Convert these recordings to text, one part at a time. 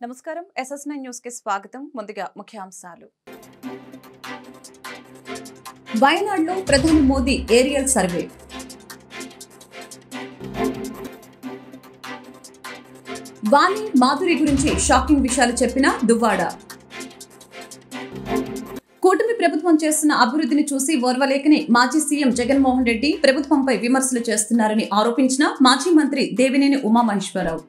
నమస్కారం SS9 news కి స్వాగతం. ముందుగా ముఖ్యాంశాలు. వయనాడులో ప్రధాని మోదీ ఏరియల్ సర్వే. వాణి మాధురి గురించి షాకింగ్ విషయాలు చెప్పిన దువ్వాడ. కూటమి ప్రభుత్వం చేస్తున్న అభివృద్ధిని చూసి ఓర్వలేకని మాజీ సీఎం జగన్మోహన్ రెడ్డి ప్రభుత్వంపై విమర్శలు చేస్తున్నారని ఆరోపించిన మాజీ మంత్రి దేవినేని ఉమామహేశ్వరరావు.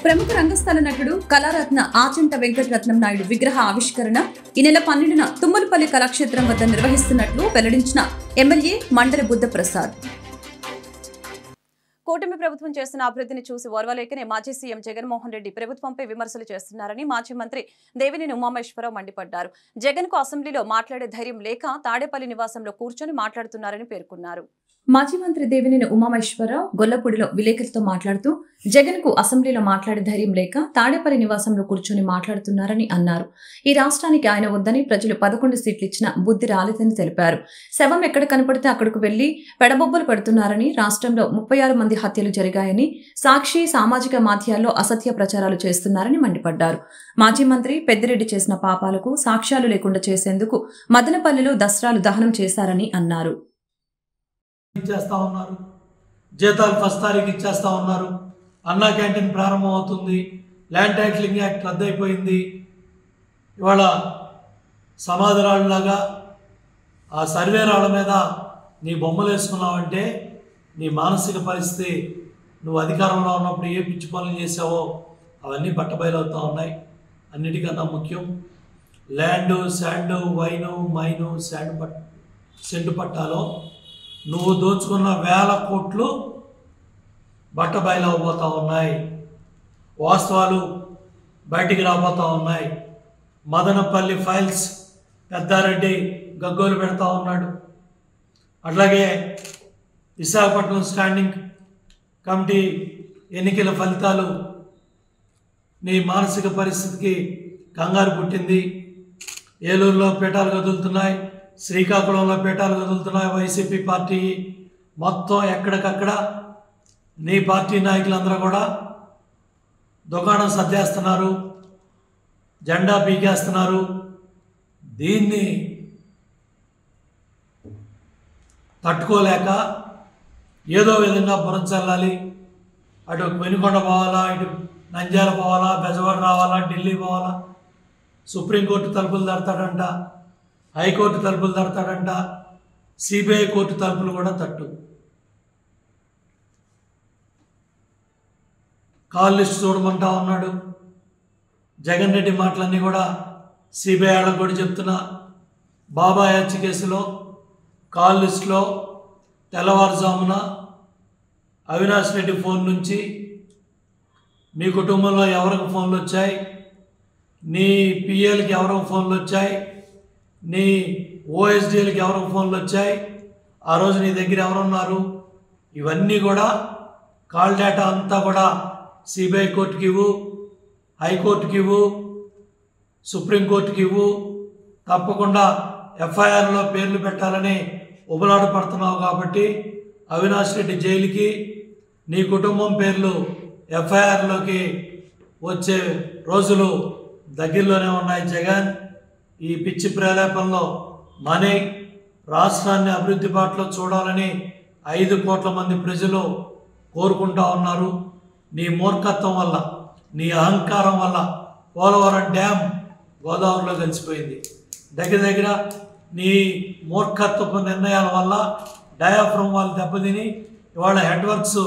ప్రముఖ రంగస్థల నటుడు కళారత్న ఆచంట వెంకటరత్నం నాయుడు విగ్రహ ఆవిష్కరణ ఈ నెల 12న తుమ్మలపల్లి కళాక్షేత్రం వద్ద నిర్వహిస్తున్నట్లు వెల్లడించిన ఎమ్మెల్యే మండలి బుద్ధప్రసాద్. కూటమి ప్రభుత్వం చేస్తున్న అభివృద్ధిని చూసి ఓర్వలేకనే మాజీ సీఎం జగన్మోహన్ రెడ్డి ప్రభుత్వంపై విమర్శలు చేస్తున్నారని మాజీ మంత్రి దేవినేని ఉమామహేశ్వరరావు మండిపడ్డారు. జగన్ కు అసెంబ్లీలో మాట్లాడే ధైర్యం లేక తాడేపల్లి నివాసంలో కూర్చొని మాట్లాడుతున్నారని పేర్కొన్నారు. మాజీ మంత్రి దేవినేని ఉమామహేశ్వరరావు గొల్లపూడిలో విలేకరులతో మాట్లాడుతూ జగన్ కు అసెంబ్లీలో మాట్లాడే ధైర్యం లేక తాడేపల్లి నివాసంలో కూర్చొని మాట్లాడుతున్నారని అన్నారు. ఈ రాష్ట్రానికి ఆయన వద్దని ప్రజలు 11 సీట్లు ఇచ్చిన బుద్ధి రాలేదని తెలిపారు. శవం ఎక్కడ కనపడితే అక్కడకు వెళ్లి పెడబొబ్బలు పెడుతున్నారని, రాష్ట్రంలో 36 మంది హత్యలు జరిగాయని, సాక్షి సామాజిక మాధ్యాల్లో అసత్య ప్రచారాలు చేస్తున్నారని మండిపడ్డారు. మాజీ మంత్రి పెద్దిరెడ్డి చేసిన పాపాలకు సాక్ష్యాలు లేకుండా చేసేందుకు మదనపల్లిలో దసరాలు దహనం చేశారని అన్నారు. ఇచ్చేస్తా ఉన్నారు, జీతాలు ఫస్ట్ తారీఖు ఇచ్చేస్తా ఉన్నారు, అన్నా క్యాంటీన్ ప్రారంభం అవుతుంది, ల్యాండ్ టైటిలింగ్ యాక్ట్ రద్దయిపోయింది. ఇవాళ సమాధిరాళ్ళలాగా ఆ సర్వే రాళ్ళ మీద నీ బొమ్మలు వేసుకున్నావంటే నీ మానసిక పరిస్థితి, నువ్వు అధికారంలో ఉన్నప్పుడు ఏ పిచ్చి పనులు చేసావో అవన్నీ బట్టబయలవుతూ ఉన్నాయి. అన్నిటికన్నా ముఖ్యం land, sand, wine, mine, cent పట్టాలో నువ్వు దోచుకున్న 1000 కోట్లు బట్టబయలవబోతూ ఉన్నాయి. వాస్తవాలు బయటికి రాబోతూ ఉన్నాయి. మదనపల్లి ఫైల్స్ పెద్దారెడ్డి గగ్గోలు పెడతా ఉన్నాడు. అట్లాగే విశాఖపట్నం స్టాండింగ్ కమిటీ ఎన్నికల ఫలితాలు నీ మానసిక పరిస్థితికి కంగారు పుట్టింది. ఏలూరులో పీఠాలు కదులుతున్నాయి, శ్రీకాకుళంలో పీఠాలు కదులుతున్నాయి. వైసీపీ పార్టీ మొత్తం ఎక్కడికక్కడ నీ పార్టీ నాయకులందరూ కూడా దుకాణం సర్దేస్తున్నారు, జెండా పీకేస్తున్నారు. దీన్ని తట్టుకోలేక ఏదో విధంగా బురంచల్లాలి, అటు వెనుకొండ పోవాలా, ఇటు నంద్యాల పోవాలా, బెజవాడ రావాలా, ఢిల్లీ పోవాలా, సుప్రీంకోర్టు తలుపులు తడతాడంట, హైకోర్టు తలుపులు తడతాడంట, సిబిఐ కోర్టు తలుపులు కూడా తట్టు. కాల్ లిస్ట్ చూడమంటా ఉన్నాడు. జగన్ రెడ్డి మాటలన్నీ కూడా సిబిఐ వాళ్ళకు కూడా చెప్తున్నా. బాబాయ్ హత్య కేసులో కాల్ లిస్టులో తెల్లవారుజామున అవినాష్ రెడ్డి ఫోన్ నుంచి మీ కుటుంబంలో ఎవరికి ఫోన్లు వచ్చాయి, నీ పిఏలకి ఎవరికి ఫోన్లు వచ్చాయి, నీ ఓఎస్డీలకి ఎవరికి ఫోన్లు వచ్చాయి, ఆ రోజు నీ దగ్గర ఎవరున్నారు, ఇవన్నీ కూడా కాల్ డేటా అంతా కూడా సిబిఐ కోర్టుకి ఇవ్వు, హైకోర్టుకి ఇవ్వు, సుప్రీంకోర్టుకి ఇవ్వు. తప్పకుండా ఎఫ్ఐఆర్లో పేర్లు పెట్టాలని ఉబలాట పడుతున్నావు కాబట్టి అవినాష్ రెడ్డి జైలుకి నీ కుటుంబం పేర్లు ఎఫ్ఐఆర్లోకి వచ్చే రోజులు దగ్గరలోనే ఉన్నాయి. జగన్ ఈ పిచ్చి ప్రేరేపణలో మనీ రాష్ట్రాన్ని అభివృద్ధి బాటలో చూడాలని 5 కోట్ల మంది ప్రజలు కోరుకుంటా ఉన్నారు. నీ మూర్ఖత్వం వల్ల, నీ అహంకారం వల్ల పోలవరం డ్యామ్ గోదావరిలో కలిసిపోయింది. దగ్గర నీ మూర్ఖత్వపు నిర్ణయాల వల్ల డయాఫ్రమ్ వాళ్ళు దెబ్బతిని ఇవాళ హెడ్ వర్క్స్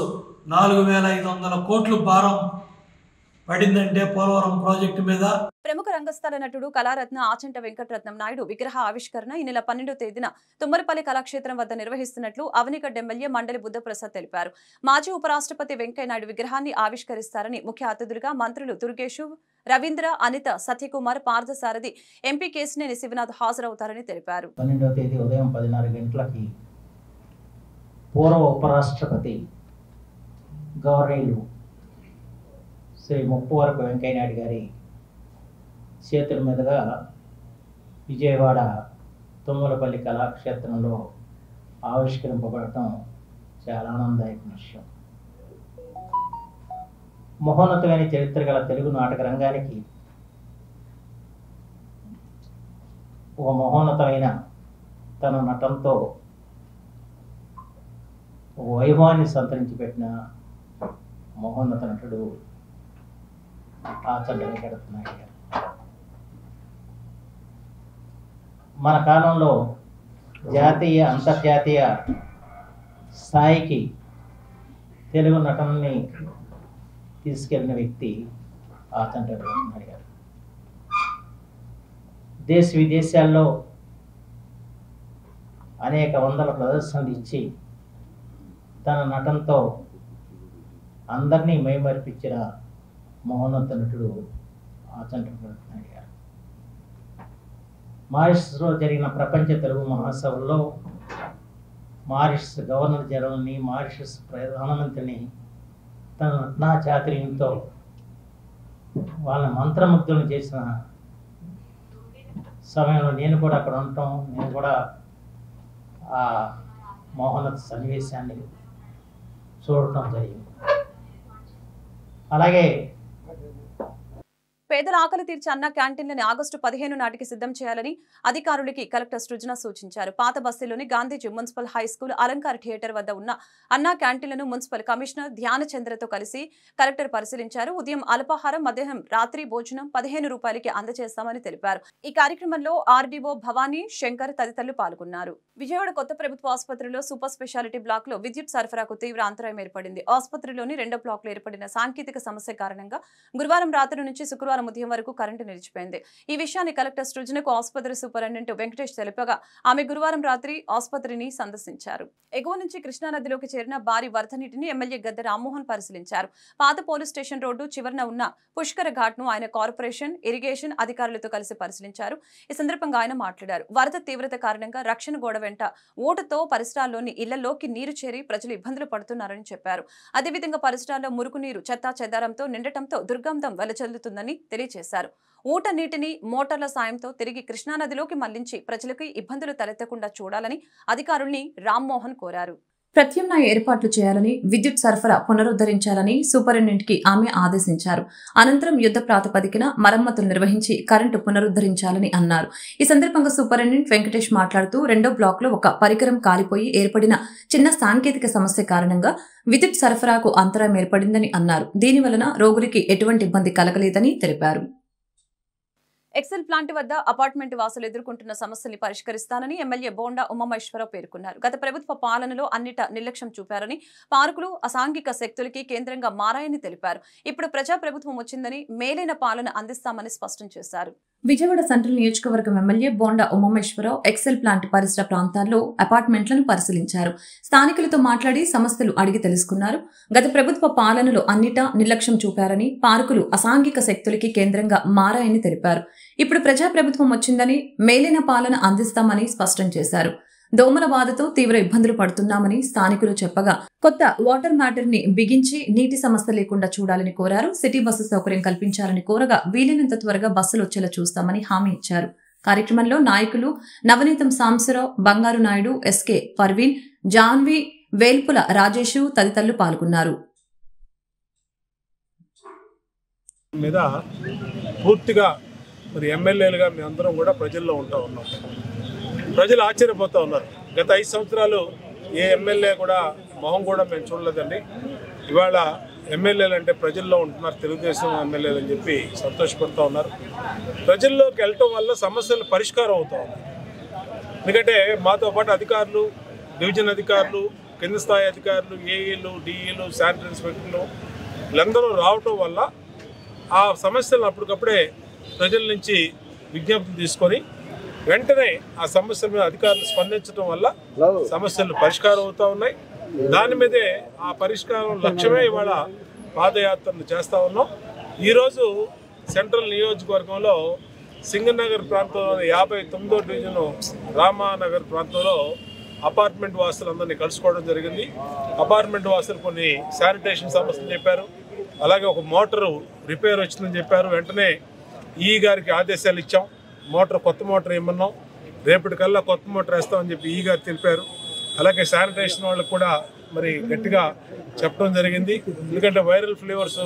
4500 కోట్లు భారం పడిందంటే పోలవరం ప్రాజెక్టు మీద. ప్రముఖ రంగస్థల నటుడు కళారత్న ఆచంట వెంకటరత్నం నాయుడు విగ్రహ ఆవిష్కరణ ఈ నెల 12వ తేదీన తుమ్మలపల్లి కళాక్షేత్రం వద్ద నిర్వహిస్తున్నట్లు అవనిగడ్డ ఎమ్మెల్యే మండలి బుద్ధప్రసాద్ తెలిపారు. మాజీ ఉపరాష్ట్రపతి వెంకయ్యనాయుడు విగ్రహాన్ని ఆవిష్కరిస్తారని ముఖ్య అతిథులుగా మంత్రులు దుర్గేషు, రవీంద్ర, అనిత, సత్యకుమార్, పార్థసారథి, ఎంపీ కేశినేని శివనాథ్ హాజరవుతారని తెలిపారు. 12వ తేదీ ఉదయం 10:30 గంటలకి పూర్వ ఉపరాష్ట్రపతి గౌరవనీయులు శ్రీ ముప్పవరపు వెంకయ్యనాయుడు గారి చేతుల మీదుగా విజయవాడ తుమ్మలపల్లి కళాక్షేత్రంలో ఆవిష్కరింపబడటం చాలా ఆనందదాయక విషయం. మహోన్నతమైన చరిత్ర గల తెలుగు నాటక రంగానికి ఒక మహోన్నతమైన తన నటనతో వైభవాన్ని సంతరించి పెట్టిన మహోన్నత నటుడు ఆచంట వెంకటరత్నాయుడు గారు. మన కాలంలో జాతీయ అంతర్జాతీయ స్థాయికి తెలుగు నటనని తీసుకెళ్లిన వ్యక్తి ఆచంట వెంకటరత్నాయుడు గారు. దేశ విదేశాల్లో అనేక వందల ప్రదర్శనలు ఇచ్చి తన నటనతో అందరినీ మైమరిపించిన మహోన్నత నటుడు ఆచంట వెంకటరత్నాయుడు గారు. మారిషస్లో జరిగిన ప్రపంచ తెలుగు మహాసభల్లో మారిషస్ గవర్నర్ జనరల్ని, మారిషస్ ప్రధానమంత్రిని తన నటనా చాతుర్యంతో వాళ్ళని మంత్రముగ్ధులను చేసిన సమయంలో నేను కూడా అక్కడ ఉండటం, నేను కూడా ఆ మహోన్నత సన్నివేశాన్ని చూడటం జరిగింది. అలాగే పేదల ఆకలి తీర్చే అన్న క్యాంటీన్లని ఆగస్టు 15 నాటికి సిద్ధం చేయాలని అధికారులకి కలెక్టర్ సృజన సూచించారు. పాత బస్తీలోని గాంధీజీ మున్సిపల్ హై స్కూల్ అలంకార థియేటర్ వద్ద ఉన్న అన్నా క్యాంటీన్లను మున్సిపల్ కమిషనర్ ధ్యానచంద్రతో కలిసి కలెక్టర్ పరిశీలించారు. ఉదయం అల్పాహారం, మధ్యాహ్నం రాత్రి భోజనం 15 రూపాయలకి అందజేస్తామని తెలిపారు. ఈ కార్యక్రమంలో ఆర్డీఓ భవానీ, శంకర్ తదితరులు పాల్గొన్నారు. విజయవాడ కొత్త ప్రభుత్వ ఆసుపత్రిలో సూపర్ స్పెషాలిటీ బ్లాక్ లో విద్యుత్ సరఫరాకు తీవ్ర అంతరాయం ఏర్పడింది. ఆసుపత్రిలోని 2వ బ్లాక్ లో ఏర్పడిన సాంకేతిక సమస్య కారణంగా గురువారం రాత్రి నుంచి శుక్రవారం ఉదయం వరకు కరెంటు నిలిచిపోయింది. ఈ విషయాన్ని కలెక్టర్ సృజనకు ఆసుపత్రి సూపరింటెండెంట్ వెంకటేష్ తెలిపగా ఆమె గురువారం రాత్రి ఆసుపత్రిని సందర్శించారు. ఎగువ నుంచి కృష్ణానదిలోకి చేరిన భారీ వరద నీటిని ఎమ్మెల్యే గద్దె రామ్మోహన్ పరిశీలించారు. పాత పోలీస్ స్టేషన్ రోడ్డు చివరన ఉన్న పుష్కర ఘాట్ ను ఆయన కార్పొరేషన్, ఇరిగేషన్ అధికారులతో కలిసి పరిశీలించారు. ఈ సందర్భంగా ఆయన మాట్లాడారు. వరద తీవ్రత కారణంగా రక్షణ గోడ వెంట ఓటుతో పరిసరాల్లోని ఇళ్లలోకి నీరు చేరి ప్రజలు ఇబ్బందులు పడుతున్నారని చెప్పారు. అదేవిధంగా పరిసరాల్లో మురుగునీరు చెత్తా చెదారంతో నిండటంతో దుర్గంధం వెలజల్లుతుందని తెలియజేశారు. ఊట నీటిని మోటార్ల సాయంతో తిరిగి కృష్ణానదిలోకి మళ్లించి ప్రజలకు ఇబ్బందులు తలెత్తకుండా చూడాలని అధికారుల్ని రామ్మోహన్ కోరారు. ప్రత్యామ్నాయ ఏర్పాట్లు చేయాలని, విద్యుత్ సరఫరా పునరుద్ధరించాలని సూపరింటెండెంట్ కి ఆమె ఆదేశించారు. అనంతరం యుద్ధ ప్రాతిపదికన మరమ్మతులు నిర్వహించి కరెంటు పునరుద్ధరించాలని అన్నారు. ఈ సందర్భంగా సూపరింటెండెంట్ వెంకటేష్ మాట్లాడుతూ 2వ బ్లాక్ లో ఒక పరికరం కాలిపోయి ఏర్పడిన చిన్న సాంకేతిక సమస్య కారణంగా విద్యుత్ సరఫరాకు అంతరాయం ఏర్పడిందని అన్నారు. దీనివలన రోగులకి ఎటువంటి ఇబ్బంది కలగలేదని తెలిపారు. ఎక్సెల్ ప్లాంట్ వద్ద అపార్ట్మెంట్ వాసులు ఎదుర్కొంటున్న సమస్యల్ని పరిష్కరిస్తానని ఎమ్మెల్యే బోండా ఉమామహేశ్వరరావు పేర్కొన్నారు. గత ప్రభుత్వ పాలనలో అన్నిట నిర్లక్ష్యం చూపారని, పార్కులు అసాంఘిక శక్తులకి కేంద్రంగా మారాయని తెలిపారు. ఇప్పుడు ప్రజా ప్రభుత్వం వచ్చిందని మేలైన పాలన అందిస్తామని స్పష్టం చేశారు. విజయవాడ సెంట్రల్ నియోజకవర్గం MLA Bonda Umamaheswara Rao excel plant పరిసర ప్రాంతాల్లో అపార్ట్మెంట్లను పరిశీలించారు. స్థానికులతో మాట్లాడి సమస్యలు అడిగి తెలుసుకున్నారు. గత ప్రభుత్వ పాలనలో అన్నిటా నిర్లక్ష్యం చూపారని, పార్కులు అసాంఘిక శక్తులకి కేంద్రంగా మారాయని తెలిపారు. ఇప్పుడు ప్రజా ప్రభుత్వం వచ్చిందని మేలైన పాలన అందిస్తామని స్పష్టం చేశారు. దోమల బాధతో తీవ్ర ఇబ్బందులు పడుతున్నామని స్థానికులు చెప్పగా కొత్త వాటర్ మ్యాటర్ ని బిగించి నీటి సమస్య లేకుండా చూడాలని కోరారు. సిటీ బస్సు సౌకర్యం కల్పించాలని కోరగా వీలైనంత త్వరగా బస్సులు వచ్చేలా చూస్తామని హామీ ఇచ్చారు. కార్యక్రమంలో నాయకులు నవనీతం సాంబశివరావు, బంగారు నాయుడు, ఎస్కే పర్వీన్, జాన్వి, వేల్పుల రాజేషు తదితరులు పాల్గొన్నారు. పూర్తిగా మరి ఎమ్మెల్యేలుగా మేమందరం కూడా ప్రజల్లో ఉంటా ఉన్నాం. ప్రజలు ఆశ్చర్యపోతూ ఉన్నారు. గత 5 సంవత్సరాలు ఏ ఎమ్మెల్యే కూడా మొహం కూడా మేము చూడలేదండి. ఇవాళ ఎమ్మెల్యేలు అంటే ప్రజల్లో ఉంటున్నారు, తెలుగుదేశం ఎమ్మెల్యేలు అని చెప్పి సంతోషపడుతూ ఉన్నారు. ప్రజల్లోకి వెళ్ళటం వల్ల సమస్యలు పరిష్కారం అవుతూ ఉన్నాయి. ఎందుకంటే మాతో పాటు అధికారులు, డివిజన్ అధికారులు, కింద స్థాయి అధికారులు, ఏఈలు, డిఈలు, శానిటరీ ఇన్స్పెక్టర్లు వీళ్ళందరూ రావటం వల్ల ఆ సమస్యలను అప్పటికప్పుడే ప్రజల నుంచి విజ్ఞప్తులు తీసుకొని వెంటనే ఆ సమస్యల మీద అధికారులు స్పందించడం వల్ల సమస్యలు పరిష్కారం అవుతూ ఉన్నాయి. దాని మీదే ఆ పరిష్కారం లక్ష్యమే ఇవాళ పాదయాత్రను చేస్తూ ఉన్నాం. ఈరోజు సెంట్రల్ నియోజకవర్గంలో సింగనగర్ ప్రాంతంలోని 59వ డివిజను రామానగర్ ప్రాంతంలో అపార్ట్మెంట్ వాసులందరినీ కలుసుకోవడం జరిగింది. అపార్ట్మెంట్ వాసులు కొన్ని శానిటేషన్ సమస్యలు చెప్పారు. అలాగే ఒక మోటారు రిపేర్ వచ్చిందని చెప్పారు. వెంటనే ఈ గారికి ఆదేశాలు ఇచ్చాం. కొత్త మోటార్ ఇమ్మన్నాం. రేపటికల్లా కొత్త మోటార్ వేస్తామని చెప్పి ఈ గారు తెలిపారు. అలాగే శానిటేషన్ వాళ్ళకు కూడా మరి గట్టిగా చెప్పడం జరిగింది. ఎందుకంటే వైరల్ ఫీవర్స్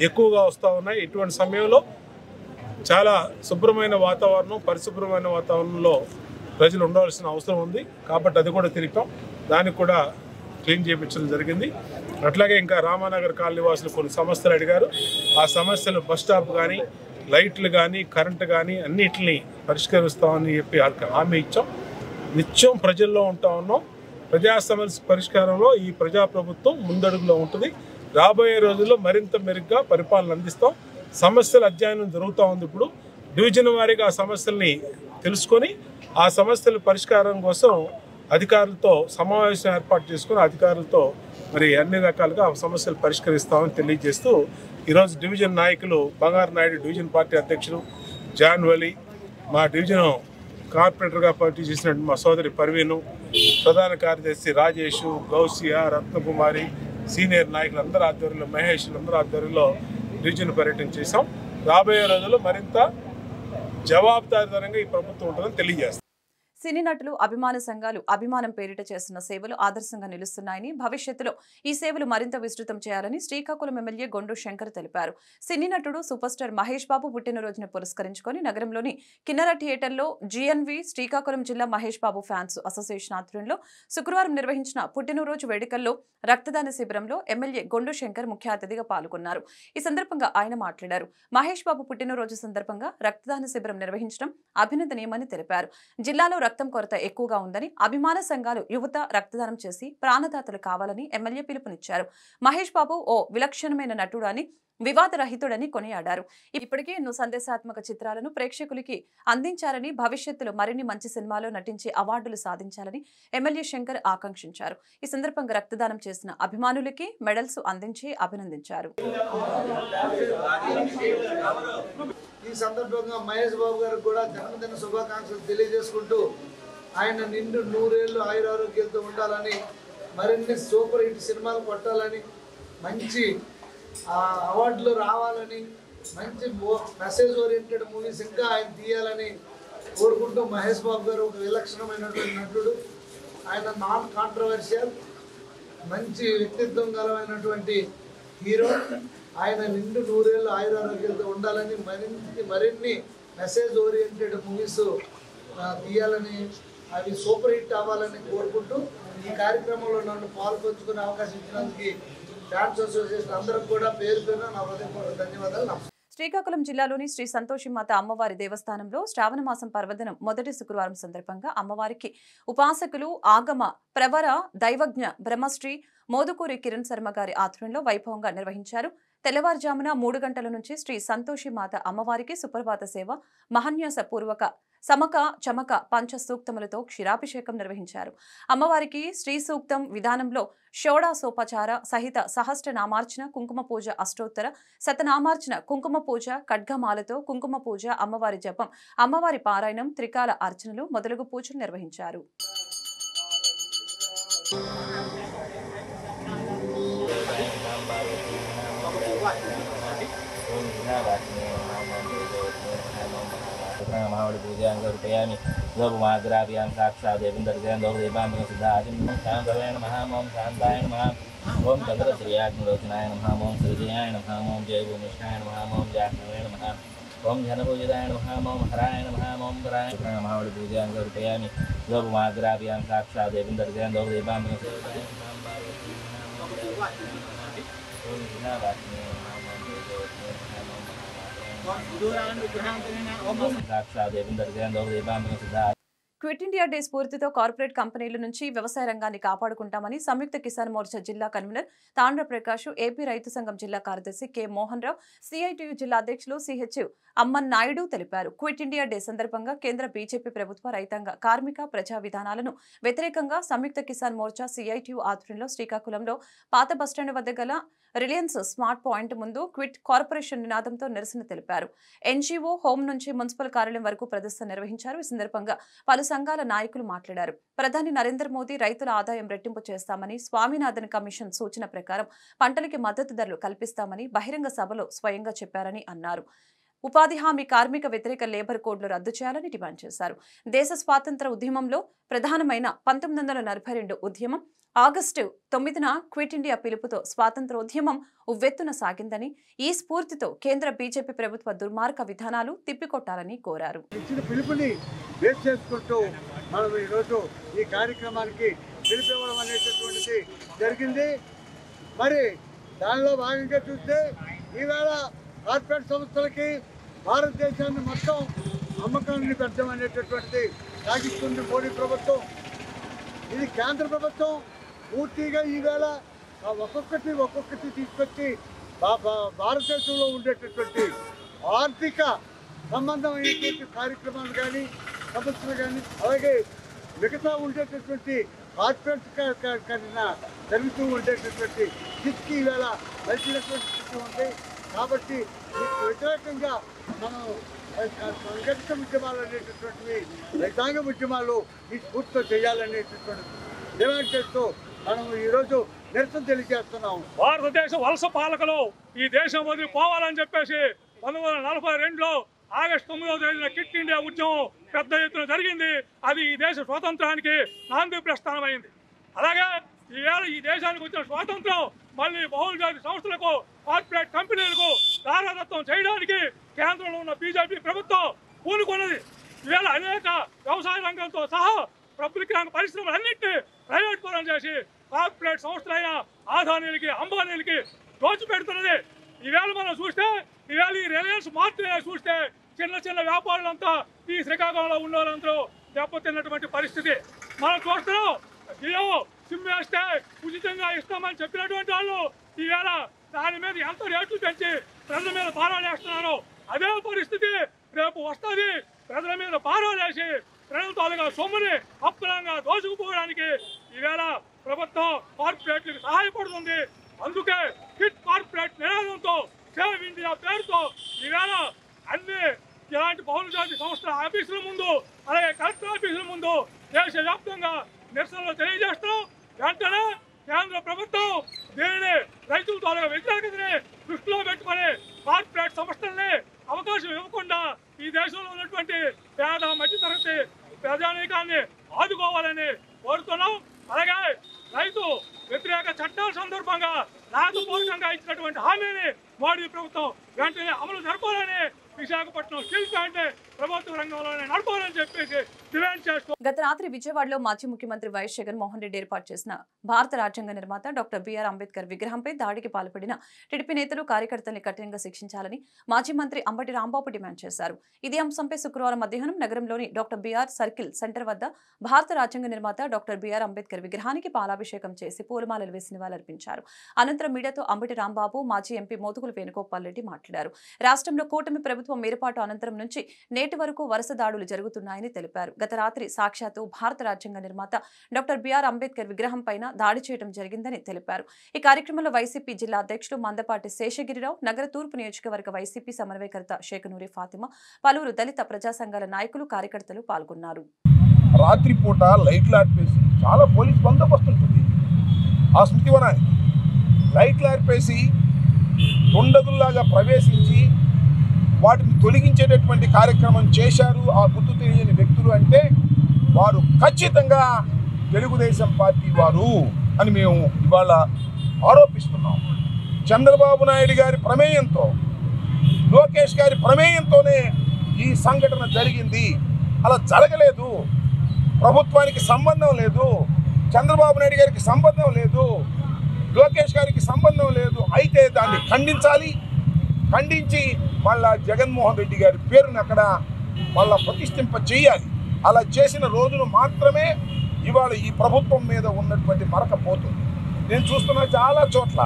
ఎక్కువగా వస్తూ ఉన్నాయి. ఇటువంటి సమయంలో చాలా శుభ్రమైన వాతావరణం, పరిశుభ్రమైన వాతావరణంలో ప్రజలు ఉండవలసిన అవసరం ఉంది. కాబట్టి అది కూడా తిరిగాం, దానికి కూడా క్లీన్ చేయించడం జరిగింది. అట్లాగే ఇంకా రామానగర్ కాలనీ వాసులు కొన్ని సమస్యలు అడిగారు. ఆ సమస్యలు బస్ స్టాప్ కానీ, లైట్లు కానీ, కరెంటు కానీ అన్నిటిని పరిష్కరిస్తామని చెప్పి హామీ ఇచ్చాం. నిత్యం ప్రజల్లో ఉంటా ఉన్నాం. ప్రజా సమస్య పరిష్కారంలో ఈ ప్రజాప్రభుత్వం ముందడుగులో ఉంటుంది. రాబోయే రోజుల్లో మరింత మెరుగ్గా పరిపాలన అందిస్తాం. సమస్యల అధ్యయనం జరుగుతూ ఉంది. ఇప్పుడు డివిజన్ వారీగా ఆ సమస్యల్ని తెలుసుకొని ఆ సమస్యల పరిష్కారం కోసం అధికారులతో సమావేశం ఏర్పాటు చేసుకుని అధికారులతో మరి అన్ని రకాలుగా సమస్యలు పరిష్కరిస్తామని తెలియజేస్తూ ఈరోజు డివిజన్ నాయకులు బంగారు నాయుడు, డివిజన్ పార్టీ అధ్యక్షులు జాన్ వలి, మా డివిజన్ కార్పొరేటర్గా పోటీ చేసినట్టు మా సోదరి పర్వీను, ప్రధాన కార్యదర్శి రాజేష్, గౌసియా, రత్నకుమారి, సీనియర్ నాయకులు అందరూ ఆధ్వర్యంలో, మహేష్ అందరూ ఆధ్వర్యంలో డివిజన్ పర్యటన చేశాం. రాబోయే రోజుల్లో మరింత జవాబుదారీతనంగా ఈ ప్రభుత్వం ఉంటుందని తెలియజేస్తాం. సినీ నటులు, అభిమాన సంఘాలు అభిమానం పేరిట చేస్తున్న సేవలు ఆదర్శంగా నిలుస్తున్నాయని, భవిష్యత్తులో ఈ సేవలు మరింత విస్తృతం చేయాలని శ్రీకాకుళం ఎమ్మెల్యే గొండు శంకర్ తెలిపారు. సినీ నటుడు సూపర్ స్టార్ మహేష్ బాబు పుట్టినరోజును పురస్కరించుకొని నగరంలోని కిన్నెర థియేటర్లో GNV శ్రీకాకుళం జిల్లా మహేష్ బాబు ఫ్యాన్స్ అసోసియేషన్ ఆధ్వర్యంలో శుక్రవారం నిర్వహించిన పుట్టినరోజు వేడుకల్లో రక్తదాన శిబిరంలో ఎమ్మెల్యే గొండు శంకర్ ముఖ్య అతిథిగా పాల్గొన్నారు. ఈ సందర్భంగా ఆయన మాట్లాడారు. మహేష్ బాబు పుట్టినరోజు సందర్భంగా రక్తదాన శిబిరం నిర్వహించడం అభినందనీయమని తెలిపారు. జిల్లాలో రక్తం కొరత ఎక్కువగా ఉందని, అభిమాన సంఘాలు యువత రక్తదానం చేసి ప్రాణదాతలు కావాలని ఎమ్మెల్యే పిలుపునిచ్చారు. మహేష్ బాబు ఓ విలక్షణమైన నటుడు అని, వివాదరహితుడని కొనియాడారు. ఇప్పటికే ఎన్నో సందేశాత్మక చిత్రాలను ప్రేక్షకులకి అందించారని, భవిష్యత్తులో మరిన్ని మంచి సినిమాలో నటించి అవార్డులు సాధించాలని ఎమ్మెల్యే శంకర్ ఆకాంక్షించారు. ఈ సందర్భంగా రక్తదానం చేసిన అభిమానులకి మెడల్స్ అందించి అభినందించారు. ఈ సందర్భంగా మహేష్ బాబు గారికి కూడా జన్మదిన శుభాకాంక్షలు తెలియజేసుకుంటూ ఆయన నిండు 100 ఏళ్ళు ఆయురారోగ్యాలతో ఉండాలని, మరిన్ని సూపర్ హిట్ సినిమాలు కొట్టాలని, మంచి అవార్డులు రావాలని, మంచి మెసేజ్ ఓరియంటెడ్ మూవీస్ ఇంకా ఆయన తీయాలని కోరుకుంటూ, మహేష్ బాబు గారు ఒక విలక్షణమైనటువంటి నటుడు. ఆయన నాన్ కాంట్రవర్షియల్, మంచి వ్యక్తిత్వం గలమైనటువంటి హీరో. ఆయన నిండు 100 ఏళ్ళు ఆయురారోగ్యాలతో ఉండాలని, మరిన్ని మెసేజ్ ఓరియంటెడ్ మూవీస్ తీయాలని, అవి సూపర్ హిట్ అవ్వాలని కోరుకుంటూ ఈ కార్యక్రమంలో నన్ను పాల్పంచుకునే అవకాశం ఇచ్చినందుకు ఫ్యాన్స్ అసోసియేషన్ అందరికి కూడా పేరు పేరున నా హృదయపూర్వక ధన్యవాదాలు. శ్రీకాకుళం జిల్లాలోని శ్రీ సంతోషిమాత అమ్మవారి దేవస్థానంలో శ్రావణ మాసం పర్వదినం మొదటి శుక్రవారం సందర్భంగా అమ్మవారికి ఉపాసకులు, ఆగమ ప్రవర దైవజ్ఞ బ్రహ్మశ్రీ మోదుకూరి కిరణ్ శర్మ గారి ఆధ్వర్యంలో వైభవంగా నిర్వహించారు. తెల్లవారుజామున 3 గంటల నుంచి శ్రీ సంతోషిమాత అమ్మవారికి సుప్రభాత సేవ, మహాన్యాస పూర్వక సమక చమక పంచ సూక్తములతో క్షీరాభిషేకం నిర్వహించారు. అమ్మవారికి శ్రీ సూక్తం విధానంలో షోడాసోపచార సహిత సహస్ర నామార్చన, కుంకుమ పూజ, అష్టోత్తర శతనామార్చన, కుంకుమ పూజ, ఖడ్గమాలతో కుంకుమ పూజ, అమ్మవారి జపం, అమ్మవారి పారాయణం, త్రికాల అర్చనలు మొదలగు పూజలు నిర్వహించారు. महावड़ी पूजा रुपयामी गोपमाग्राभ्यां साक्षात् देवीन्द्रजयं लोकदेवाम्बिका सिद्धाचिं शान्तवेन नमः ओं शान्ताय नमः ओं चन्द्रश्रियाग्निलोचनाय नमः ओं श्रीजयाय नमः ओं जयभूमिष्ठाय नमः ओं जाह्नवे नमः ओं जनपूजिताय नमः ओं हराय नमः ओं कराय महावड़ी पूजा रुपयामी गोपमाग्राभ्यां साक्षात् देवीन्द्रजयं लोकदेवाम्बिका క్విట్ ఇండియా డే స్ఫూర్తితో కార్పొరేట్ కంపెనీల నుంచి వ్యవసాయ రంగాన్ని కాపాడుకుంటామని సంయుక్త కిసాన్ మోర్చా జిల్లా కన్వీనర్ తాండ్ర ప్రకాష్, ఏపీ రైతు సంఘం జిల్లా కార్యదర్శి కె మోహన్ రావు, సిఐటియు జిల్లా అధ్యక్షులు సిహెచ్ అమ్మన్ నాయుడు తెలిపారు. క్విట్ ఇండియా డే సందర్భంగా కేంద్ర బీజేపీ ప్రభుత్వ రైతాంగ, కార్మిక, ప్రజా విధానాలను వ్యతిరేకంగా సంయుక్త కిసాన్ మోర్చా సిఐటియు ఆధ్వర్యంలో శ్రీకాకుళంలో పాత బస్టాండ్ వద్ద గల రిలయన్స్ స్మార్ట్ పాయింట్ ముందు క్విట్ కార్పొరేషన్ నినాదంతో నిరసన తెలిపారు. ఎన్జీఓ, హోం నుంచి మున్సిపల్ కార్యాలయం వరకు ప్రదర్శన నిర్వహించారు. ఈ సందర్భంగా పలు సంఘాల నాయకులు మాట్లాడారు. ప్రధాని నరేంద్ర మోదీ రైతుల ఆదాయం రెట్టింపు చేస్తామని, స్వామినాథన్ కమిషన్ సూచన ప్రకారం పంటలకి మద్దతు ధరలు కల్పిస్తామని బహిరంగ సభలో స్వయంగా చెప్పారని అన్నారు. ఉపాధి హామీ కార్మిక వ్యతిరేక లేబర్ కోడ్లు రద్దు చేయాలని డిమాండ్ చేశారు. దేశ స్వాతంత్ర ఉద్యమంలో ప్రధానమైన 1942 ఉద్యమం ఆగస్టు 9న క్విట్ ఇండియా పిలుపుతో స్వాతంత్ర ఉద్యమం ఉవ్వెత్తున సాగిందని, ఈ స్ఫూర్తితో కేంద్ర బీజేపీ ప్రభుత్వ దుర్మార్గ విధానాలు తిప్పికొట్టాలని కోరారు. ఇచ్చిన పిలుపుని బేస్ చేసుకుంటూ మనం ఈరోజు ఈ కార్యక్రమానికి పిలిపివ్వడం అనేటటువంటిది జరిగింది. మరి దానిలో భాగంగా చూస్తే ఈవేళ కార్పొరేట్ సంస్థలకి భారతదేశాన్ని మొత్తం అమ్మకాన్ని పెంచడం అనేటటువంటిది సాగిస్తుంది మోడీ ప్రభుత్వం. ఇది కేంద్ర ప్రభుత్వం పూర్తిగా ఈవేళ ఒక్కొక్కటి తీసుకొచ్చి భారతదేశంలో ఉండేటటువంటి ఆర్థిక సంబంధమైనటువంటి కార్యక్రమాలు కానీ సమస్యలు కానీ అలాగే మిగతా ఉండేటటువంటి కార్పొరేట్ కన్నా జరుగుతూ ఉండేటటువంటి స్థితికి ఈవేళ వచ్చినటువంటి స్థితి ఉంది. కాబట్టి దీనికి వ్యతిరేకంగా మనం సంఘటిత ఉద్యమాలు అనేటటువంటివి రైతాంగ ఉద్యమాలు ఈ స్ఫూర్తితో చేయాలనేటటువంటి డిమాండ్ చేస్తూ మనం ఈరోజు నిరసన తెలియజేస్తున్నాం. భారతదేశ వలస పాలకులు ఈ దేశం వదిలి పోవాలని చెప్పేసి 1942లో ఆగస్టు 9వ తేదీన క్విట్ ఇండియా ఉద్యమం పెద్ద ఎత్తున జరిగింది. అది ఈ దేశ స్వాతంత్రానికి నాంది ప్రస్థానమైంది. అలాగే ఈవేళ ఈ దేశానికి వచ్చిన స్వాతంత్రం మళ్ళీ బహుళజాతి సంస్థలకు కార్పొరేట్ కంపెనీలకు దారాదత్తం చేయడానికి కేంద్రంలో ఉన్న బీజేపీ ప్రభుత్వం పూనుకున్నది. ఈవేళ అనేక వ్యవసాయ రంగంతో సహా పబ్లిక్ రంగ పరిశ్రమలన్నింటినీ ప్రైవేట్ పరం చేసి కార్పొరేట్ సంస్థలైన ఆదానీలకి అంబానీలకి దోచిపెడుతున్నది. ఈవేళ మనం చూస్తే ఈవేళ ఈ రిలయన్స్ మార్ట్ చూస్తే చిన్న చిన్న వ్యాపారులంతా ఈ శ్రీకాకుళంలో ఉన్న వాళ్ళందరూ దెబ్బతిన్నటువంటి పరిస్థితి మనం చూస్తున్నాం. బియ్యం సిమ్మేస్తే ఉచితంగా ఇస్తామని చెప్పినటువంటి వాళ్ళు ఈవేళ దాని మీద ఎంత రేట్లు పెంచి ప్రజల మీద భారాలు వేస్తున్నారు. అదే పరిస్థితి రేపు వస్తుంది. ప్రజల మీద భారాలు వేసి ప్రజల తాలూకా సొమ్ముని అప్పులంగా దోచుకుపోవడానికి ఈవేళ ప్రభుత్వం కార్పొరేట్లకు సహాయపడుతుంది. అందుకే కిట్ కార్పొరేట్ నినాదంతో సేవ్ ఇండియా పేరుతో ఈవేళ అన్ని ఇలాంటి బహుళజాతి సంస్థల ఆఫీసుల ముందు అలాగే కలెక్టర్ ఆఫీసుల ముందు దేశవ్యాప్తంగా నిరసనలు తెలియజేస్తున్నాం. వెంటనే కేంద్ర ప్రభుత్వం దీనిని రైతుల తాలూకా వ్యతిరేకతని దృష్టిలో పెట్టుకుని కార్పొరేట్ సంస్థల్ని అవకాశం ఇవ్వకుండా ఈ దేశంలో ఉన్నటువంటి పేద మధ్యతరగతి ప్రజానీకాన్ని ఆదుకోవాలని కోరుతున్నాం. అలాగే రైతు వ్యతిరేక చట్టాల సందర్భంగా రాతపూర్వకంగా ఇచ్చినటువంటి హామీని మోడీ ప్రభుత్వం వెంటనే అమలు జరపాలని, విశాఖపట్నం స్టీల్ ప్లాంట్ ప్రభుత్వ రంగంలోనే నడపాలని చెప్పేసి డిమాండ్ చేస్తూ గత రాత్రి విజయవాడలో మాజీ ముఖ్యమంత్రి వైఎస్ జగన్మోహన్ రెడ్డి ఏర్పాటు చేసిన భారత రాజ్యాంగ నిర్మాత డాక్టర్ బిఆర్ అంబేద్కర్ విగ్రహంపై దాడికి పాల్పడిన టీడీపీ నేతలు కార్యకర్తల్ని కఠినంగా శిక్షించాలని మాజీ మంత్రి అంబటి రాంబాబు డిమాండ్ చేశారు. ఇదే అంశంపై శుక్రవారం మధ్యాహ్నం నగరంలోని డాక్టర్ బిఆర్ సర్కిల్ సెంటర్ వద్ద భారత రాజ్యాంగ నిర్మాత డాక్టర్ బిఆర్ అంబేద్కర్ విగ్రహానికి పాలాభిషేకం చేసి పూలమాలలు వేసి నివాళులర్పించారు. అనంతరం మీడియాతో అంబటి రాంబాబు, మాజీ ఎంపీ మోతుకుల వేణుగోపాల్ రెడ్డి మాట్లాడారు. రాష్ట్రంలో కూటమి ప్రభుత్వం ఏర్పాటు అనంతరం నుంచి నేటి వరకు వరుస దాడులు జరుగుతున్నాయని తెలిపారు. గత రాత్రి సాక్షాత్తు భారత రాజ్యాంగ నిర్మాత డాక్టర్ బిఆర్ అంబేద్కర్ విగ్రహం పైన దాడి చేయడం జరిగిందని తెలిపారు. ఈ కార్యక్రమంలో వైసీపీ జిల్లా అధ్యక్షులు మందపాటి శేషగిరిరావు, నగర తూర్పు నియోజకవర్గ వైసీపీ సమన్వయకర్త షేఖనూరి ఫాతిమా, పలువురు దళిత ప్రజా సంఘాల నాయకులు, కార్యకర్తలు పాల్గొన్నారు. రాత్రిపూట లైట్లు ఆర్పేసి చాలా పోలీస్ బందోబస్తు ఉంటుంది ఆ స్మృతివనానికి. లైట్లు ఆర్పేసి దుండగుల్లాగా ప్రవేశించి వాటిని తొలగించేటటువంటి కార్యక్రమం చేశారు ఆ గుర్తు తెలియని వ్యక్తులు. అంటే వారు ఖచ్చితంగా తెలుగుదేశం పార్టీ వారు అని మేము ఇవాళ ఆరోపిస్తున్నాం. చంద్రబాబు నాయుడు గారి ప్రమేయంతో, లోకేష్ గారి ప్రమేయంతోనే ఈ సంఘటన జరిగింది. అలా జరగలేదు. ప్రభుత్వానికి సంబంధం లేదు, చంద్రబాబు నాయుడు గారికి సంబంధం లేదు, లోకేష్ గారికి సంబంధం లేదు. అయితే దాన్ని ఖండించాలి. ఖండించి మళ్ళా జగన్మోహన్ రెడ్డి గారి పేరును అక్కడ మళ్ళా ప్రతిష్ఠింప చేయాలి. అలా చేసిన రోజును మాత్రమే ఇవాళ ఈ ప్రభుత్వం మీద ఉన్నటువంటి మరక పోతుంది. నేను చూస్తున్నా చాలా చోట్ల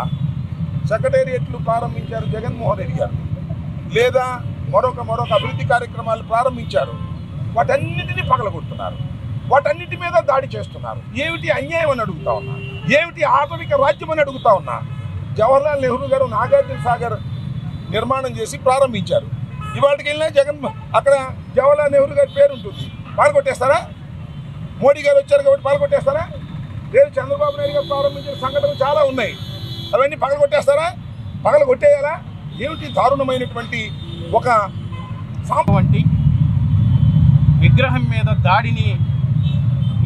సెక్రటేరియట్లు ప్రారంభించారు జగన్మోహన్ రెడ్డి గారు, లేదా మరొక అభివృద్ధి కార్యక్రమాలు ప్రారంభించారు. వాటన్నిటినీ పగలగొడుతున్నారు, వాటన్నిటి మీద దాడి చేస్తున్నారు. ఏమిటి అన్యాయం అని అడుగుతా ఉన్నా, ఏమిటి ఆధునిక రాజ్యం అని అడుగుతా ఉన్నా. జవహర్లాల్ నెహ్రూ గారు నాగార్జున సాగర్ నిర్మాణం చేసి ప్రారంభించారు. ఇవాటికి వెళ్ళినా అక్కడ జవహర్లాల్ నెహ్రూ గారి పేరు ఉంటుంది. పాల్గొట్టేస్తారా? మోడీ గారు వచ్చారు కాబట్టి పాల్గొట్టేస్తారా? లేదు, చంద్రబాబు నాయుడు గారు ప్రారంభించిన సంఘటనలు చాలా ఉన్నాయి, అవన్నీ పగలగొట్టేస్తారా? పగలగొట్టేయాలా? ఏమిటి దారుణమైనటువంటి ఒక వంటి విగ్రహం మీద దాడిని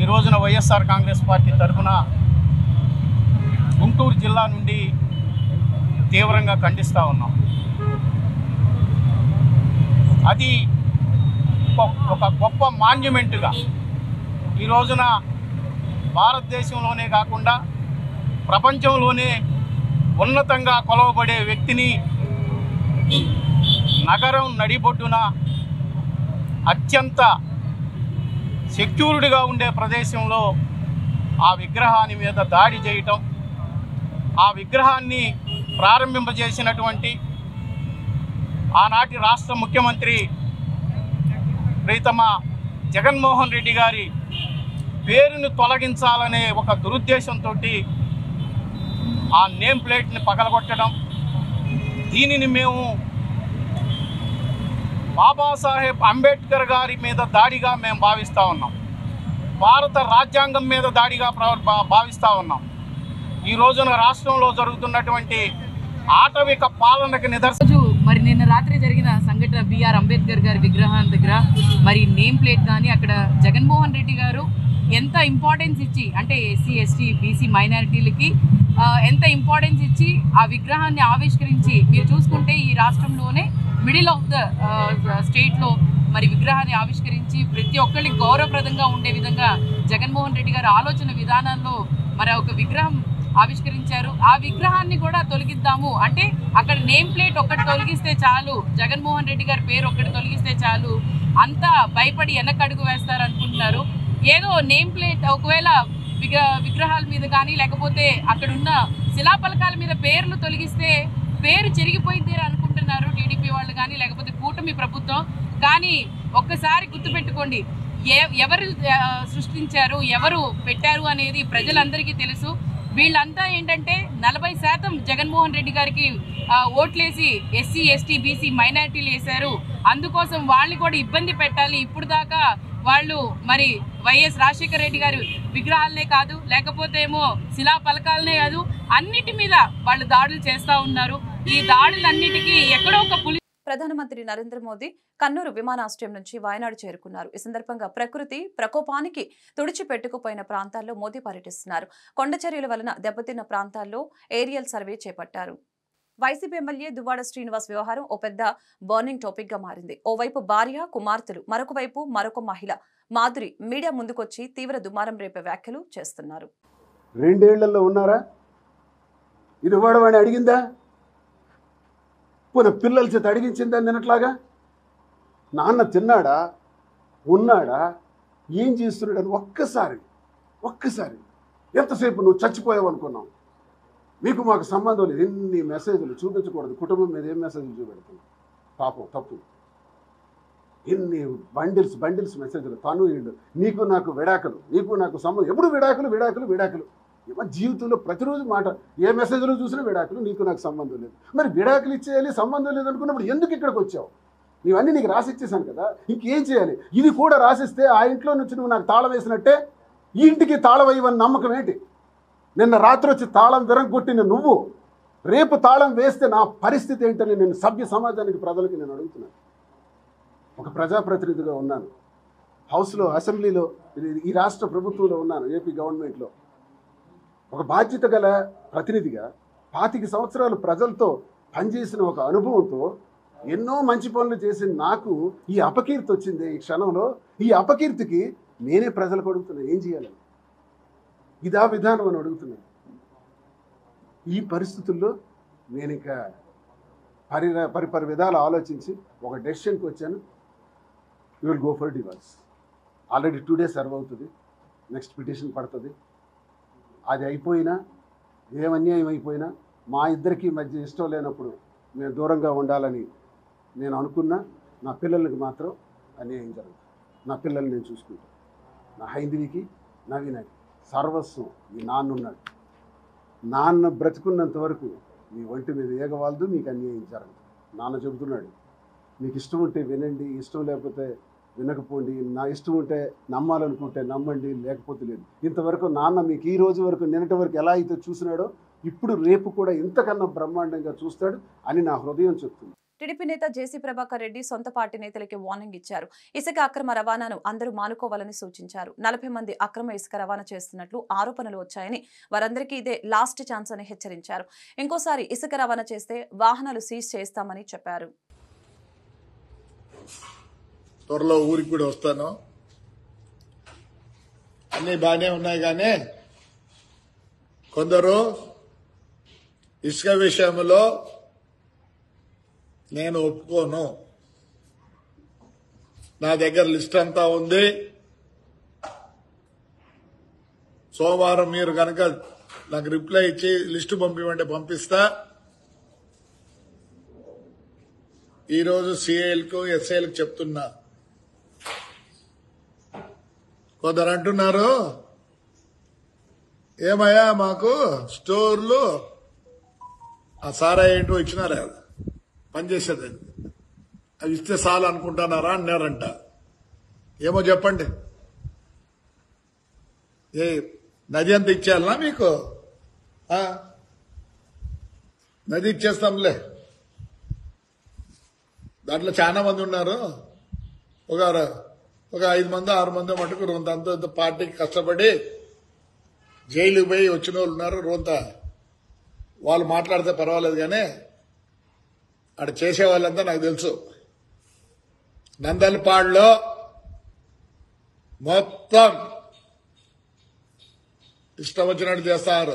ఈ రోజున వైఎస్ఆర్ కాంగ్రెస్ పార్టీ తరఫున గుంటూరు జిల్లా నుండి తీవ్రంగా ఖండిస్తూ ఉన్నాం. అది ఒక గొప్ప మాన్యుమెంట్గా ఈ రోజున భారతదేశంలోనే కాకుండా ప్రపంచంలోనే ఉన్నతంగా కొలవబడే వ్యక్తిని నగరం నడిబొడ్డున అత్యంత సెక్యూర్డ్గా ఉండే ప్రదేశంలో ఆ విగ్రహాన్ని మీద దాడి చేయటం, ఆ విగ్రహాన్ని ప్రారంభింపజేసినటువంటి ఆనాటి రాష్ట్ర ముఖ్యమంత్రి ప్రీతమ జగన్మోహన్ రెడ్డి గారి పేరును తొలగించాలనే ఒక దురుద్దేశంతో ఆ నేమ్ ప్లేట్ని పగలగొట్టడం, దీనిని మేము బాబాసాహెబ్ అంబేద్కర్ గారి మీద దాడిగా మేము భావిస్తూ ఉన్నాం. భారత రాజ్యాంగం మీద దాడిగా భావిస్తూ ఉన్నాం. ఈ రోజున రాష్ట్రంలో జరుగుతున్నటువంటి ఆటవిక పాలనకి నిదర్శనం. మరి నిన్న రాత్రి జరిగిన సంఘటన బిఆర్ అంబేద్కర్ గారి విగ్రహం దగ్గర మరి నేమ్ ప్లేట్ కానీ అక్కడ జగన్మోహన్ రెడ్డి గారు ఎంత ఇంపార్టెన్స్ ఇచ్చి, అంటే ఎస్సీ ఎస్టీ బీసీ మైనారిటీలకి ఎంత ఇంపార్టెన్స్ ఇచ్చి ఆ విగ్రహాన్ని ఆవిష్కరించి, మీరు చూసుకుంటే ఈ రాష్ట్రంలోనే మిడిల్ ఆఫ్ ద స్టేట్లో మరి విగ్రహాన్ని ఆవిష్కరించి ప్రతి ఒక్కరికి గౌరవప్రదంగా ఉండే విధంగా జగన్మోహన్ రెడ్డి గారి ఆలోచన విధానంలో మరి ఒక విగ్రహం ఆవిష్కరించారు. ఆ విగ్రహాన్ని కూడా తొలగిద్దాము అంటే అక్కడ నేమ్ ప్లేట్ ఒక్కటి తొలగిస్తే చాలు, జగన్మోహన్ రెడ్డి గారి పేరు ఒక్కటి తొలగిస్తే చాలు, అంతా భయపడి వెనకడుగు వేస్తారు అనుకుంటున్నారు. ఏదో నేమ్ ప్లేట్ ఒకవేళ విగ్రహాల మీద కానీ లేకపోతే అక్కడున్న శిలాఫలకాల మీద పేర్లు తొలగిస్తే పేరు చెరిగిపోయింది అనుకుంటున్నారు టీడీపీ వాళ్ళు కానీ లేకపోతే కూటమి ప్రభుత్వం. కానీ ఒక్కసారి గుర్తుపెట్టుకోండి, ఎవరు సృష్టించారు, ఎవరు పెట్టారు అనేది ప్రజలందరికీ తెలుసు. వీళ్ళంతా ఏంటంటే 40% జగన్మోహన్ రెడ్డి గారికి ఓట్లేసి ఎస్సీ ఎస్టీ బీసీ మైనారిటీలు వేశారు. అందుకోసం వాళ్ళని కూడా ఇబ్బంది పెట్టాలి. ఇప్పుడు దాకా వాళ్ళు మరి వైఎస్ రాజశేఖర రెడ్డి గారు విగ్రహాలనే కాదు, లేకపోతే ఏమో శిలా పలకాలనే కాదు, అన్నిటి మీద వాళ్ళు దాడులు చేస్తూ ఉన్నారు. ఈ దాడులన్నిటికీ ఎక్కడో ఒక ప్రధానమంత్రి నరేంద్ర మోదీ కన్నూరు విమానాశ్రయం నుంచి వాయనాడు చేరుకున్నారు. ఈ సందర్భంగా ప్రకృతి ప్రకోపానికి తుడిచిపెట్టుకుపోయిన ప్రాంతాల్లో మోదీ పర్యటిస్తున్నారు. కొండచర్యల వలన దెబ్బతిన్న ప్రాంతాల్లో ఏరియల్ సర్వే చేపట్టారు. వైసీపీ ఎమ్మెల్యే దువ్వాడ శ్రీనివాస్ వ్యవహారం ఓ పెద్ద బర్నింగ్ టాపిక్ గా మారింది. ఓవైపు భార్య కుమార్తెలు, మరొక వైపు మరొక మహిళ మాధురి మీడియా ముందుకొచ్చి తీవ్ర దుమారం రేపే వ్యాఖ్యలు చేస్తున్నారు. 2 ఏళ్లలో ఉన్నారా? ఇది వాడవాడిని అడిగిందా? పోనీ పిల్లల చేత అడిగించిందా? నిన్నట్లాగా నాన్న తిన్నాడా, ఉన్నాడా, ఏం చేస్తున్నాడు అని ఒక్కసారి ఎంతసేపు నువ్వు చచ్చిపోయావు అనుకున్నావు. మీకు మాకు సంబంధం లేదు. ఎన్ని మెసేజ్లు చూపించకూడదు, కుటుంబం మీద ఏం మెసేజ్లు చూపెడుతుంది. పాపం తప్పు. ఎన్ని బండిల్స్ మెసేజ్లు. తను ఇళ్ళు, నీకు నాకు విడాకులు, నీకు నాకు సంబంధం. ఎప్పుడు విడాకులు. జీవితంలో ప్రతిరోజు మాట, ఏ మెసేజ్లో చూసినా విడాకులు, నీకు నాకు సంబంధం లేదు. మరి విడాకులు ఇచ్చేయాలి, సంబంధం లేదు అనుకున్నప్పుడు ఎందుకు ఇక్కడికి వచ్చావు? నీవన్నీ నీకు రాసిచ్చేసాను కదా, ఇంకేం చేయాలి? ఇది కూడా రాసిస్తే ఆ ఇంట్లో నుంచి నువ్వు నాకు తాళం వేసినట్టే, ఈ ఇంటికి తాళం వేయవని నమ్మకం ఏంటి? నిన్న రాత్రి వచ్చి తాళం విరగొట్టిన నువ్వు రేపు తాళం వేస్తే నా పరిస్థితి ఏంటని నేను సభ్య సమాజానికి, ప్రజలకి నేను అడుగుతున్నాను. ఒక ప్రజాప్రతినిధిగా ఉన్నాను, హౌస్లో, అసెంబ్లీలో, ఈ రాష్ట్ర ప్రభుత్వంలో ఉన్నాను, ఏపీ గవర్నమెంట్లో. ఒక బాధ్యత గల ప్రతినిధిగా 25 సంవత్సరాలు ప్రజలతో పనిచేసిన ఒక అనుభవంతో ఎన్నో మంచి పనులు చేసి నాకు ఈ అపకీర్తి వచ్చింది. ఈ క్షణంలో ఈ అపకీర్తికి నేనే ప్రజలకు అడుగుతున్నా, ఏం చేయాలి? ఇదా విధానం అని అడుగుతున్నాను. ఈ పరిస్థితుల్లో నేను ఇక పరిపరి విధాలు ఆలోచించి ఒక డెసిషన్కి వచ్చాను. You will go for divorce. Already 2 days serve అవుతుంది, నెక్స్ట్ పిటిషన్ పడుతుంది. అది అయిపోయినా, ఏం అన్యాయం అయిపోయినా, మా ఇద్దరికి మధ్య ఇష్టం లేనప్పుడు మేము దూరంగా ఉండాలని నేను అనుకున్నా. నా పిల్లలకి మాత్రం అన్యాయం జరుగుతుంది. నా పిల్లల్ని నేను చూసుకుంటాను. నా హైందవికి, నవీనకి సర్వస్వం ఈ నాన్నున్నాడు. నాన్న బ్రతుకున్నంత వరకు మీ ఒంటి మీద ఏగవాలదు, మీకు అన్యాయం జరగదు. నాన్న చెబుతున్నాడు, మీకు ఇష్టం ఉంటే వినండి, ఇష్టం లేకపోతే వినకపోండి, నా ఇష్టం ఉంటే నమ్మాలనుకుంటే నమ్మండి, లేకపోతే లేదు. ఇంతవరకు నాన్న మీకు ఈ రోజు వరకు, నిన్నటి వరకు ఎలా అయితే చూసినాడో ఇప్పుడు రేపు కూడా ఇంతకన్నా బ్రహ్మాండంగా చూస్తాడు అని నా హృదయం చెప్తుంది. టీడీపీ నేత జేసీ ప్రభాకర్ రెడ్డి సొంత పార్టీ నేతలకి వార్నింగ్ ఇచ్చారు. ఇసుక అక్రమ రవాణాను అందరూ మానుకోవాలని సూచించారు. 40 మంది అక్రమ ఇసుక రవాణా చేస్తున్నట్లు ఆరోపణలు వచ్చాయని, వారందరికీ ఇదే లాస్ట్ ఛాన్స్ అని హెచ్చరించారు. ఇంకోసారి ఇసుక రవాణా చేస్తే వాహనాలు సీజ్ చేస్తామని చెప్పారు. త్వరలో ఊరికి కూడా వస్తాను. అన్నీ బాగానే ఉన్నాయి, కానీ కొందరు ఇసుక విషయంలో నేను ఒప్పుకోను, నా దగ్గర లిస్ట్ అంతా ఉంది, సోమవారం మీరు కనుక నాకు రిప్లై ఇచ్చి లిస్టు పంపిమంటే పంపిస్తా. ఈరోజు సిఐలకు ఎస్ఐలకు చెప్తున్నా. కొందరు అంటున్నారు, ఏమయ్యా మాకు స్టోర్లు ఆ సారా ఏంటో ఇచ్చినారా పనిచేసేది, అవి ఇస్తే చాలు అనుకుంటున్నారా అన్నారంట. ఏమో చెప్పండి, ఏ నది అంత ఇచ్చేయాలనా మీకు? నది ఇచ్చేస్తాంలే. దాంట్లో చాలా మంది ఉన్నారు, ఒక 5 మంది 6 మంది మటుకు రొంత పార్టీకి కష్టపడి జైలుకి పోయి వచ్చిన వాళ్ళు ఉన్నారు. రొంత వాళ్ళు మాట్లాడితే పర్వాలేదు, కానీ అక్కడ చేసే వాళ్ళంతా నాకు తెలుసు. నందల్పాడులో మొత్తం ఇష్టం వచ్చినట్టు చేస్తారు.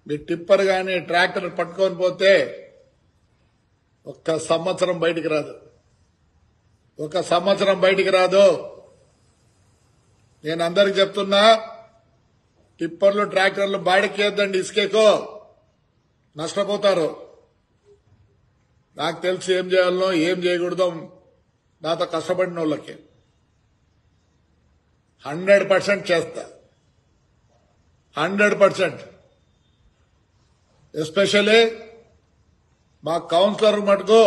మీ టిప్పర్ కానీ ట్రాక్టర్ పట్టుకొని పోతే 1 సంవత్సరం బయటికి రాదు, 1 సంవత్సరం బయటికి రాదు. నేను అందరికి చెప్తున్నా, టిప్పర్లు ట్రాక్టర్లు బాడికి వేద్దండి, ఇసుకేకో నష్టపోతారు. నాకు తెలిసి ఏం చేయాలనో ఏం చేయకూడదో నాతో కష్టపడిన వాళ్ళకి 100% చేస్తా, 100%. ఎస్పెషల్లీ మా కౌన్సిలర్ మటుకు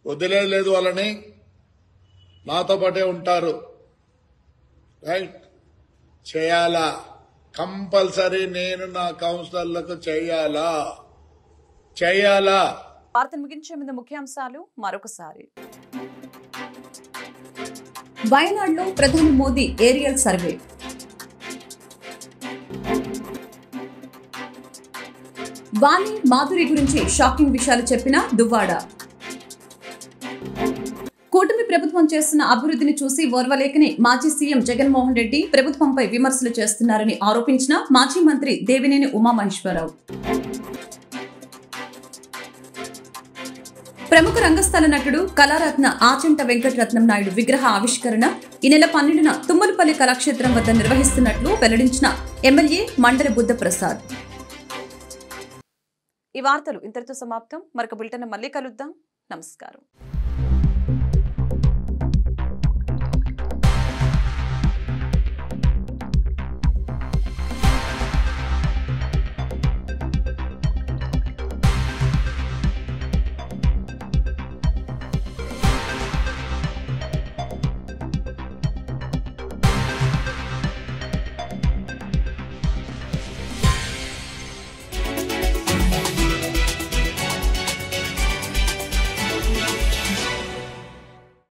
వదిలేదు, వాళ్ళని నాతో పాటే ఉంటారు. రైట్, చేయాలా, కంపల్సరీ నేను నా కౌన్సిలర్లకు చేయాలా. వార్తను ముగించే ముందు ముఖ్యాంశాలు మరొకసారి. వయనాడులో ప్రధాని మోదీ ఏరియల్ సర్వే. వాణి మాధురి గురించి షాకింగ్ విషయాలు చెప్పిన దువ్వాడ. కూటమి ప్రభుత్వం చేస్తున్న అభివృద్ధిని చూసి ఓర్వలేకని మాజీ సీఎం జగన్మోహన్ రెడ్డి ప్రభుత్వంపై విమర్శలు చేస్తున్నారని ఆరోపించిన మాజీ మంత్రి దేవినేని ఉమామహేశ్వరరావు. ప్రముఖ రంగస్థల నటుడు కళారత్న ఆచంట వెంకటరత్నం నాయుడు విగ్రహ ఆవిష్కరణ ఈ నెల 12న తుమ్మలపల్లి కళాక్షేత్రం వద్ద నిర్వహిస్తున్నట్లు వెల్లడించిన ఎమ్మెల్యే మండలి బుద్ధప్రసాద్. ఈ వార్తలు ఇంతటితో సమాప్తం. మరొక బులెటిన్ మళ్ళీ కలుద్దాం. నమస్కారం.